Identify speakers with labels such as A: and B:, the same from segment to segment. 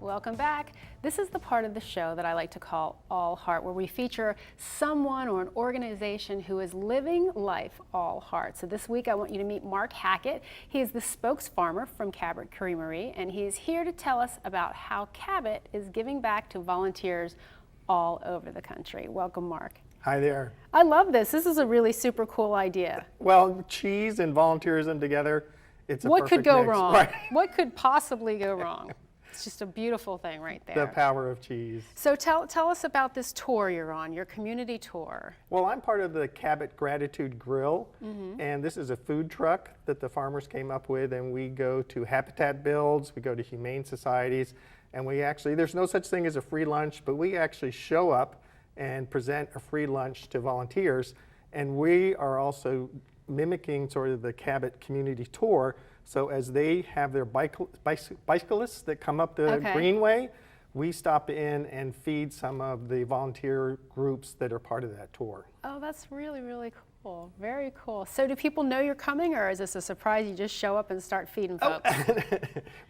A: Welcome back. This is the part of the show that I like to call All Heart, where we feature someone or an organization who is living life all heart. So this week I want you to meet Mark Hackett. He is the spokes farmer from Cabot Creamery, and he is here to tell us about how Cabot is giving back to volunteers all over the country. Welcome, Mark.
B: Hi there.
A: I love this. This is a really super cool idea.
B: Well, cheese and volunteerism together, it's a
A: What could
B: perfect
A: go
B: mix.
A: wrong?
B: Right.
A: What could possibly go wrong? It's just a beautiful thing right there.
B: The power of cheese.
A: So tell us about this tour you're on, your community tour.
B: Well, I'm part of the Cabot Gratitude Grill, and this is a food truck that the farmers came up with, and we go to habitat builds, we go to humane societies, and we actually, there's no such thing as a free lunch, but we actually show up and present a free lunch to volunteers, and we are also mimicking sort of the Cabot community tour. So as they have their bicyclists that come up the Greenway, we stop in and feed some of the volunteer groups that are part of that tour.
A: Oh, that's really, really cool. Very cool. So do people know you're coming, or is this a surprise? You just show up and start feeding folks?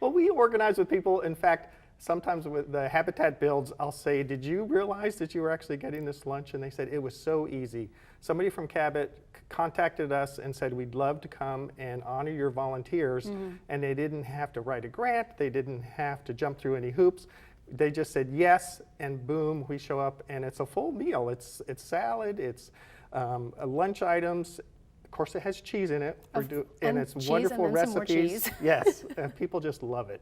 B: Well, we organize with people. In fact, sometimes with the habitat builds, I'll say, did you realize that you were actually getting this lunch? And they said, it was so easy. Somebody from Cabot contacted us and said, we'd love to come and honor your volunteers. And they didn't have to write a grant. They didn't have to jump through any hoops. They just said yes, and boom, we show up, and it's a full meal. It's salad, it's lunch items. Of course, it has cheese in it, and it's wonderful recipes. Yes, and people just love it.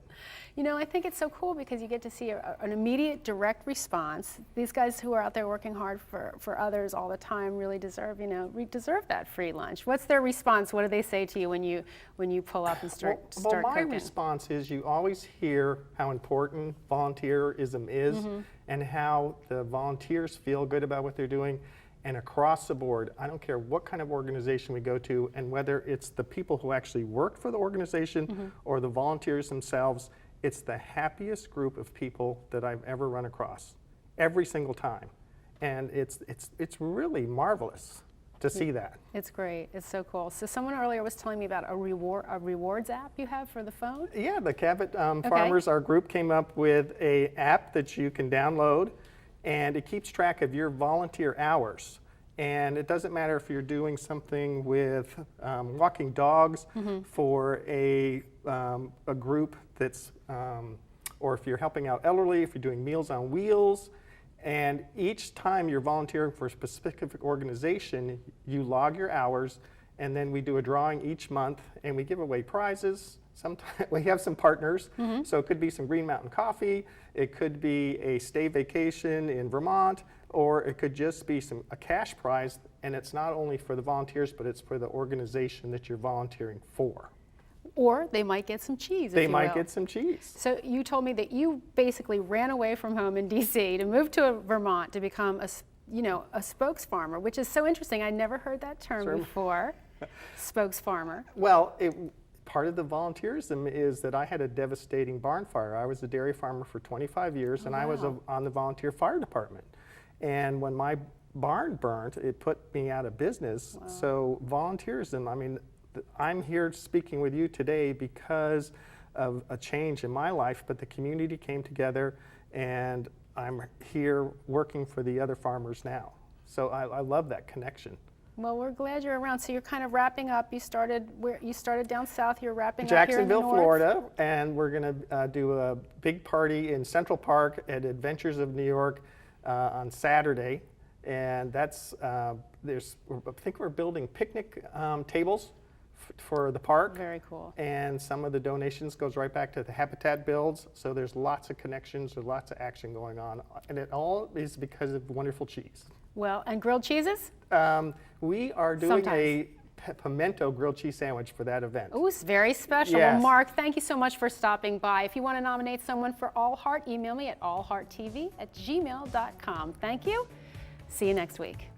A: You know, I think it's so cool because you get to see an immediate, direct response. These guys who are out there working hard for others all the time really deserve, deserve that free lunch. What's their response? What do they say to you when you pull up and start
B: Well, my
A: cooking?
B: response is you always hear how important volunteerism is and how the volunteers feel good about what they're doing. And across the board, I don't care what kind of organization we go to, and whether it's the people who actually work for the organization or the volunteers themselves, it's the happiest group of people that I've ever run across, every single time. And it's really marvelous to see that.
A: It's great. It's so cool. So someone earlier was telling me about a rewards app you have for the phone?
B: Yeah, the Cabot Farmers, our group, came up with an app that you can download, and it keeps track of your volunteer hours. And it doesn't matter if you're doing something with walking dogs for a group that's, or if you're helping out elderly, if you're doing Meals on Wheels. And each time you're volunteering for a specific organization, you log your hours, and then we do a drawing each month, and we give away prizes. Sometimes we have some partners, so it could be some Green Mountain Coffee, it could be a stay vacation in Vermont, or it could just be a cash prize, and it's not only for the volunteers, but it's for the organization that you're volunteering for.
A: Or they might get some cheese.
B: They might get some cheese.
A: So you told me that you basically ran away from home in DC to move to Vermont to become a spokes farmer, which is so interesting. I never heard that term before, spokes farmer.
B: Well, part of the volunteerism is that I had a devastating barn fire. I was a dairy farmer for 25 years, and I was on the volunteer fire department. And when my barn burnt, it put me out of business. Wow. So volunteerism, I mean, I'm here speaking with you today because of a change in my life, but the community came together, and I'm here working for the other farmers now. So I love that connection.
A: Well, we're glad you're around. So you're kind of wrapping up. You started down south. You're wrapping up here in the
B: Jacksonville,
A: north.
B: Florida, and we're going to do a big party in Central Park at Adventures of New York on Saturday, and that's I think we're building picnic tables for the park.
A: Very cool.
B: And some of the donations goes right back to the habitat builds. So there's lots of connections, there's lots of action going on, and it all is because of wonderful cheese.
A: Well, and grilled cheeses?
B: We are doing a pimento grilled cheese sandwich for that event.
A: Oh, it's very special.
B: Yes.
A: Well, Mark, thank you so much for stopping by. If you want to nominate someone for All Heart, email me at allhearttv@gmail.com. Thank you. See you next week.